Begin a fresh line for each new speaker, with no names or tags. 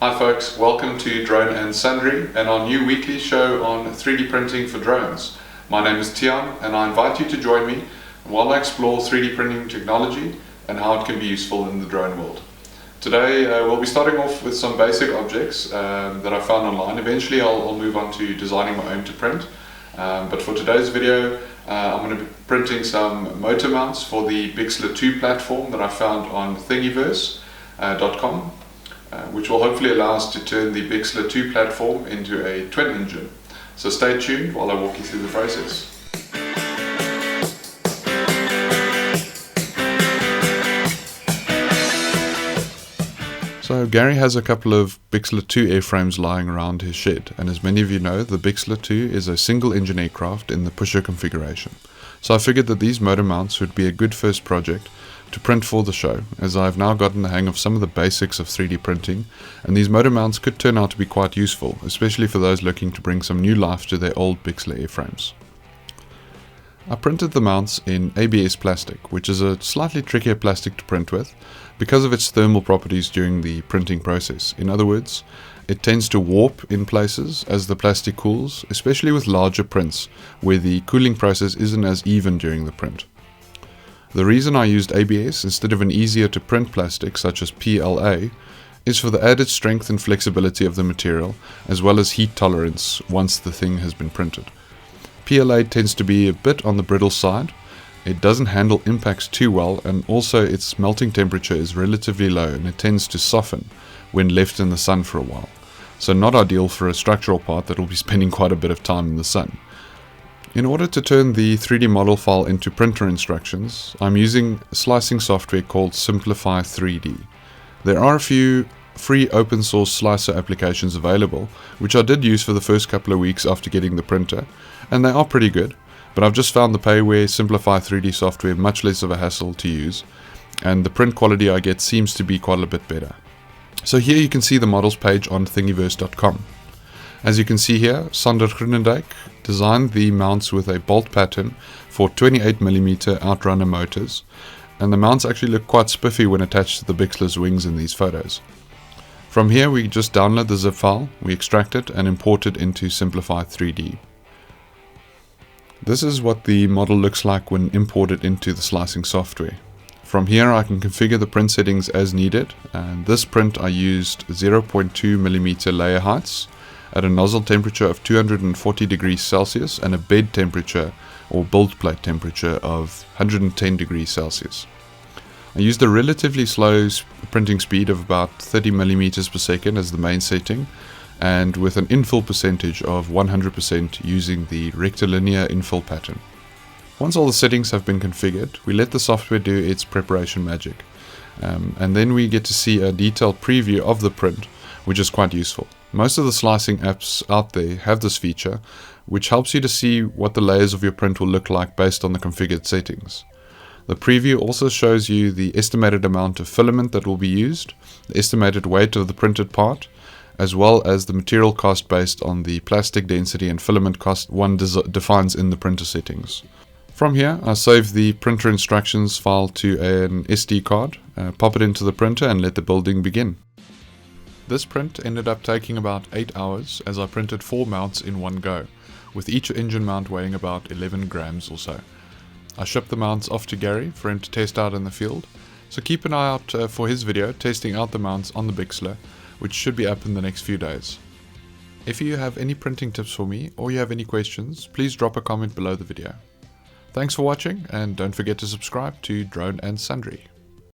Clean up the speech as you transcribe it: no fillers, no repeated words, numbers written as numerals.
Hi folks, welcome to Drone and Sundry and our new weekly show on 3D printing for drones. My name is Tiaan and I invite you to join me while I explore 3D printing technology and how it can be useful in the drone world. Today we'll be starting off with some basic objects that I found online. Eventually I'll move on to designing my own to print, but for today's video I'm going to be printing some motor mounts for the Bixler 2 platform that I found on thingiverse.com. Which will hopefully allow us to turn the Bixler 2 platform into a twin engine. So stay tuned while I walk you through the process. So Gary has a couple of Bixler 2 airframes lying around his shed, and as many of you know, the Bixler 2 is a single engine aircraft in the pusher configuration. So I figured that these motor mounts would be a good first project to print for the show, as I've now gotten the hang of some of the basics of 3D printing, and these motor mounts could turn out to be quite useful, especially for those looking to bring some new life to their old Bixler airframes. I printed the mounts in ABS plastic, which is a slightly trickier plastic to print with because of its thermal properties during the printing process. In other words, it tends to warp in places as the plastic cools, especially with larger prints where the cooling process isn't as even during the print. The reason I used ABS instead of an easier to print plastic such as PLA is for the added strength and flexibility of the material, as well as heat tolerance once the thing has been printed. PLA tends to be a bit on the brittle side, it doesn't handle impacts too well, and also its melting temperature is relatively low and it tends to soften when left in the sun for a while. So not ideal for a structural part that will be spending quite a bit of time in the sun. In order to turn the 3D model file into printer instructions, I'm using slicing software called Simplify 3D. There are a few free open source slicer applications available, which I did use for the first couple of weeks after getting the printer, and they are pretty good, but I've just found the payware Simplify 3D software much less of a hassle to use, and the print quality I get seems to be quite a bit better. So here you can see the models page on thingiverse.com. As you can see here, Sander Groenendijk designed the mounts with a bolt pattern for 28mm outrunner motors, and the mounts actually look quite spiffy when attached to the Bixler's wings in these photos. From here we just download the zip file, we extract it and import it into Simplify 3D. This is what the model looks like when imported into the slicing software. From here I can configure the print settings as needed, and this print I used 0.2mm layer heights at a nozzle temperature of 240 degrees Celsius and a bed temperature or build plate temperature of 110 degrees Celsius. I used a relatively slow printing speed of about 30 millimeters per second as the main setting, and with an infill percentage of 100% using the rectilinear infill pattern. Once all the settings have been configured, we let the software do its preparation magic, and then we get to see a detailed preview of the print, which is quite useful. Most of the slicing apps out there have this feature, which helps you to see what the layers of your print will look like based on the configured settings. The preview also shows you the estimated amount of filament that will be used, the estimated weight of the printed part, as well as the material cost based on the plastic density and filament cost one defines in the printer settings. From here, I save the printer instructions file to an SD card, pop it into the printer and let the building begin. This print ended up taking about 8 hours as I printed 4 mounts in one go, with each engine mount weighing about 11 grams or so. I shipped the mounts off to Gary for him to test out in the field, so keep an eye out for his video testing out the mounts on the Bixler, which should be up in the next few days. If you have any printing tips for me or you have any questions, please drop a comment below the video. Thanks for watching, and don't forget to subscribe to Drone and Sundry.